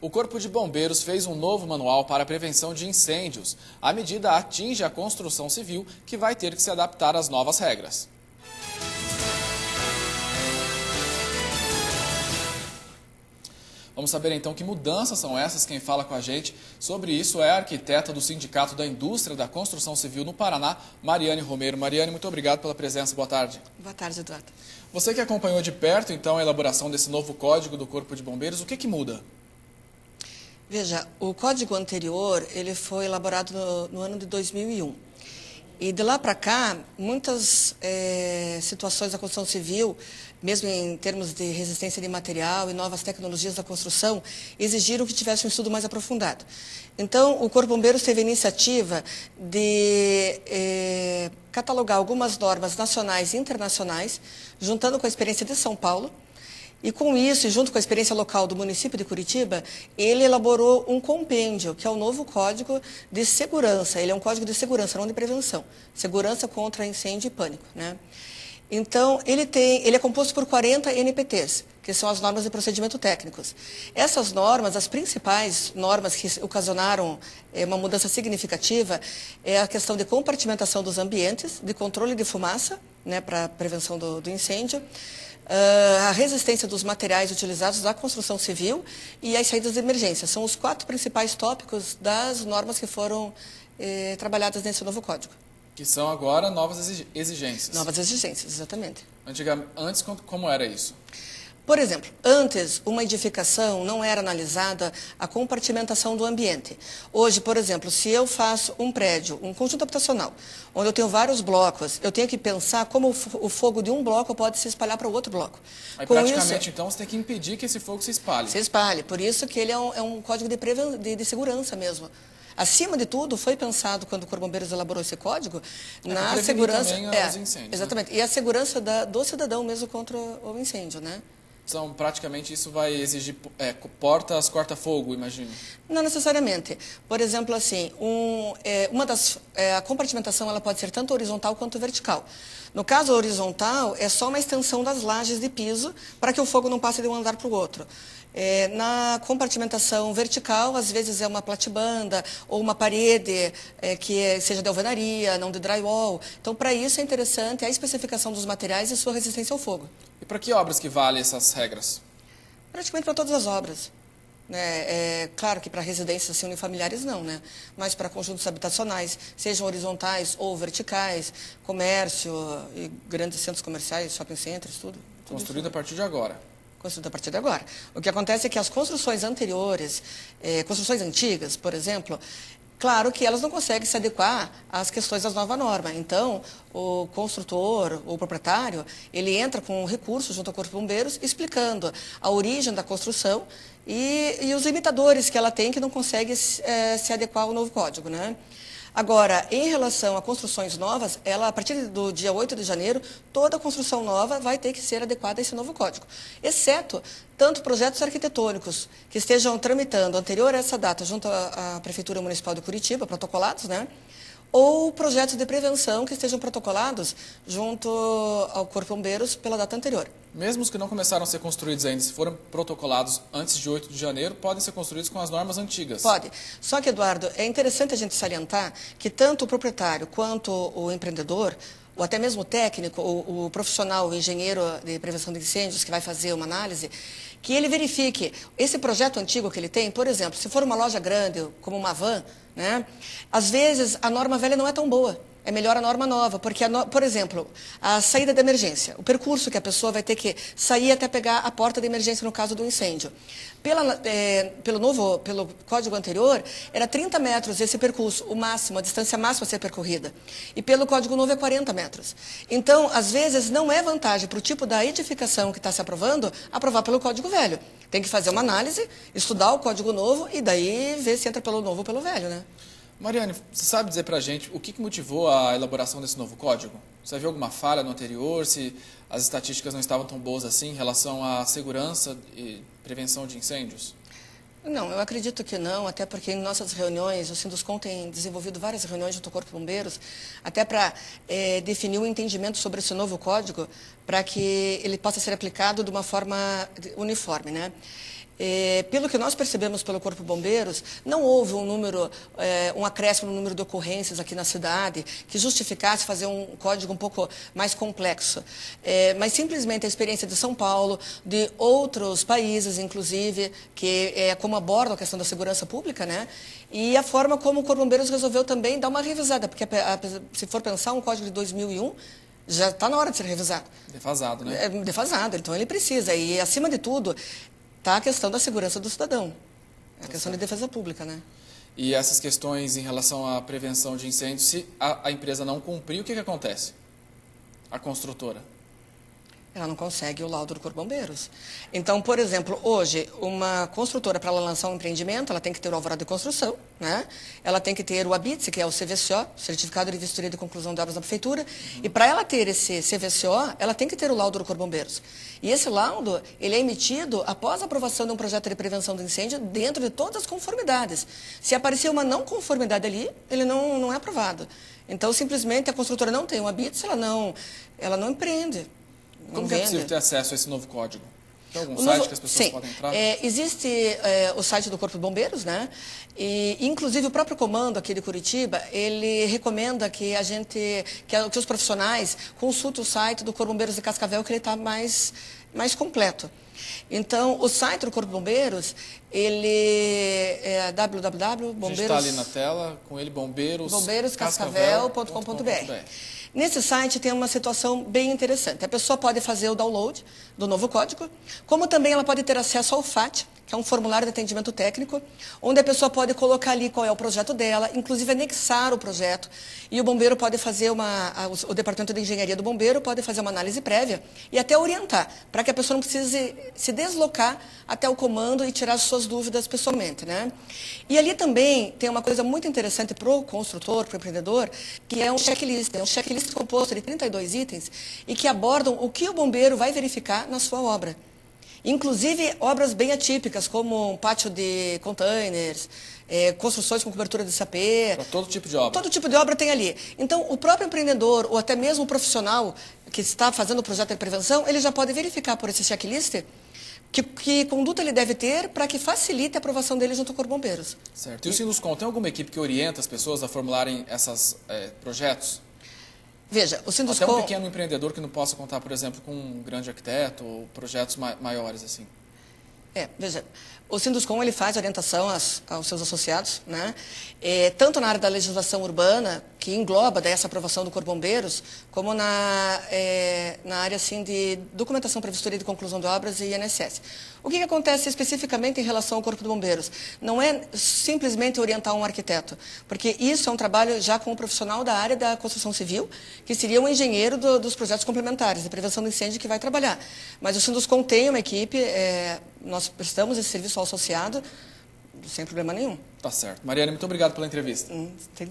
O Corpo de Bombeiros fez um novo manual para a prevenção de incêndios. A medida atinge a construção civil, que vai ter que se adaptar às novas regras. Vamos saber então que mudanças são essas. Quem fala com a gente sobre isso é a arquiteta do Sindicato da Indústria da Construção Civil no Paraná, Mariane Romero. Mariane, muito obrigado pela presença. Boa tarde. Boa tarde, Eduardo. Você que acompanhou de perto então a elaboração desse novo código do Corpo de Bombeiros, o que muda? Veja, o código anterior ele foi elaborado no ano de 2001. E de lá para cá, muitas situações da construção civil, mesmo em termos de resistência de material e novas tecnologias da construção, exigiram que tivesse um estudo mais aprofundado. Então, o Corpo de Bombeiros teve a iniciativa de catalogar algumas normas nacionais e internacionais, juntando com a experiência de São Paulo. E com isso, e junto com a experiência local do município de Curitiba, ele elaborou um compêndio, que é o novo Código de Segurança. Ele é um código de segurança, não de prevenção. Segurança contra incêndio e pânico, né? Então, ele é composto por 40 NPTs, que são as normas de procedimento técnicos. Essas normas, as principais normas que ocasionaram uma mudança significativa, é a questão de compartimentação dos ambientes, de controle de fumaça, né, para prevenção do incêndio, a resistência dos materiais utilizados da construção civil e as saídas de emergência. São os 4 principais tópicos das normas que foram trabalhadas nesse novo código. Que são agora novas exigências. Novas exigências, exatamente. Antes, como era isso? Por exemplo, antes, uma edificação não era analisada a compartimentação do ambiente. Hoje, por exemplo, se eu faço um prédio, um conjunto habitacional, onde eu tenho vários blocos, eu tenho que pensar como o fogo de um bloco pode se espalhar para o outro bloco. Aí, praticamente, então, você tem que impedir que esse fogo se espalhe. Se espalhe. Por isso que ele é um código de segurança mesmo. Acima de tudo, foi pensado, quando o Corpo de Bombeiros elaborou esse código, na segurança... também os incêndios, exatamente. Né? E a segurança do cidadão mesmo contra o incêndio, né? Então, praticamente, isso vai exigir portas corta-fogo, imagino? Não necessariamente. Por exemplo, assim, a compartimentação ela pode ser tanto horizontal quanto vertical. No caso horizontal, é só uma extensão das lajes de piso para que o fogo não passe de um andar para o outro. Na compartimentação vertical, às vezes é uma platibanda ou uma parede que seja de alvenaria, não de drywall. Então, para isso é interessante a especificação dos materiais e sua resistência ao fogo. E para que obras que valem essas regras? Praticamente para todas as obras. Claro que para residências assim, unifamiliares não, né? Mas para conjuntos habitacionais, sejam horizontais ou verticais, comércio, e grandes centros comerciais, shopping centers, tudo Construído isso. a partir de agora. Construído a partir de agora. O que acontece é que as construções anteriores, construções antigas, por exemplo, claro que elas não conseguem se adequar às questões das novas normas. Então, o construtor, o proprietário, ele entra com um recurso junto ao Corpo de Bombeiros explicando a origem da construção e os limitadores que ela tem que não consegue se adequar ao novo código, né? Agora, em relação a construções novas, a partir do dia 8 de janeiro, toda construção nova vai ter que ser adequada a esse novo código, exceto tanto projetos arquitetônicos que estejam tramitando anterior a essa data junto à Prefeitura Municipal de Curitiba, protocolados, né? Ou projetos de prevenção que estejam protocolados junto ao Corpo de Bombeiros pela data anterior. Mesmo os que não começaram a ser construídos ainda, se foram protocolados antes de 8 de janeiro, podem ser construídos com as normas antigas? Pode. Só que, Eduardo, é interessante a gente salientar que tanto o proprietário quanto o empreendedor, ou até mesmo o técnico, o profissional, o engenheiro de prevenção de incêndios que vai fazer uma análise, que ele verifique esse projeto antigo que ele tem, por exemplo, se for uma loja grande, como uma van, né, às vezes a norma velha não é tão boa. É melhor a norma nova, porque, por exemplo, a saída de emergência, o percurso que a pessoa vai ter que sair até pegar a porta de emergência no caso do incêndio. Pelo código anterior, era 30 metros esse percurso, o máximo, a distância máxima a ser percorrida. E pelo código novo é 40 metros. Então, às vezes, não é vantagem para o tipo da edificação que está se aprovando, aprovar pelo código velho. Tem que fazer uma análise, estudar o código novo e daí ver se entra pelo novo ou pelo velho, né? Mariane, você sabe dizer para a gente o que motivou a elaboração desse novo código? Você viu alguma falha no anterior, se as estatísticas não estavam tão boas assim em relação à segurança e prevenção de incêndios? Não, eu acredito que não, até porque em nossas reuniões, o Sinduscom tem desenvolvido várias reuniões junto ao Corpo de Bombeiros, até para definir um entendimento sobre esse novo código, para que ele possa ser aplicado de uma forma uniforme, né? Pelo que nós percebemos pelo Corpo de Bombeiros, não houve um acréscimo no número de ocorrências aqui na cidade que justificasse fazer um código um pouco mais complexo. Mas simplesmente a experiência de São Paulo, de outros países, inclusive, que como abordam a questão da segurança pública, né? E a forma como o Corpo de Bombeiros resolveu também dar uma revisada, porque se for pensar, um código de 2001 já está na hora de ser revisado. Defasado, né? Defasado, então ele precisa. E, acima de tudo, está a questão da segurança do cidadão, a questão de defesa pública, né? E essas questões em relação à prevenção de incêndios, se a empresa não cumprir, o que acontece? A construtora? Ela não consegue o laudo do Corpo de Bombeiros. Então, por exemplo, hoje, uma construtora, para ela lançar um empreendimento, ela tem que ter o alvará de construção, né? Ela tem que ter o ABITSE, que é o CVCO, Certificado de Vistoria de Conclusão de Obras da Prefeitura, e para ela ter esse CVCO, ela tem que ter o laudo do Corpo de Bombeiros. E esse laudo, ele é emitido após a aprovação de um projeto de prevenção do incêndio dentro de todas as conformidades. Se aparecer uma não conformidade ali, ele não é aprovado. Então, simplesmente, a construtora não tem um ABITSE, ela não empreende. Como que é possível ter acesso a esse novo código? Tem algum site que as pessoas podem entrar? Existe o site do Corpo de Bombeiros, né? E, inclusive, o próprio comando aqui de Curitiba, ele recomenda que que os profissionais consultem o site do Corpo de Bombeiros de Cascavel, que ele está mais completo. Então, o site do Corpo de Bombeiros, ele é www.bombeiros... A gente está ali na tela, com ele, bombeiroscascavel.com.br. Nesse site tem uma situação bem interessante. A pessoa pode fazer o download do novo código, como também ela pode ter acesso ao FAT, que é um formulário de atendimento técnico, onde a pessoa pode colocar ali qual é o projeto dela, inclusive anexar o projeto, e o bombeiro pode fazer o departamento de engenharia do bombeiro pode fazer uma análise prévia e até orientar, para que a pessoa não precise se deslocar até o comando e tirar as suas dúvidas pessoalmente, né? E ali também tem uma coisa muito interessante para o construtor, para o empreendedor, que é um checklist. É um checklist composto de 32 itens e que abordam o que o bombeiro vai verificar na sua obra. Inclusive, obras bem atípicas, como um pátio de containers, construções com cobertura de sapê. Para todo tipo de obra. Todo tipo de obra tem ali. Então, o próprio empreendedor, ou até mesmo o profissional que está fazendo o projeto de prevenção, ele já pode verificar por esse checklist que conduta ele deve ter para que facilite a aprovação dele junto com o Corpo de Bombeiros. Certo. E o Sinduscon, tem alguma equipe que orienta as pessoas a formularem esses projetos? Veja, o Sinduscon... Até um pequeno empreendedor que não possa contar, por exemplo, com um grande arquiteto ou projetos maiores assim. Veja, o Sinduscon ele faz orientação aos seus associados, né? Tanto na área da legislação urbana, que engloba essa aprovação do Corpo de Bombeiros, como na área assim, de documentação para vistoria de conclusão de obras e INSS. O que acontece especificamente em relação ao Corpo de Bombeiros? Não é simplesmente orientar um arquiteto, porque isso é um trabalho já com um profissional da área da construção civil, que seria um engenheiro dos projetos complementares de prevenção do incêndio que vai trabalhar. Mas o Sinduscon tem uma equipe, nós prestamos esse serviço ao associado sem problema nenhum. Tá certo. Mariane, muito obrigado pela entrevista. Tem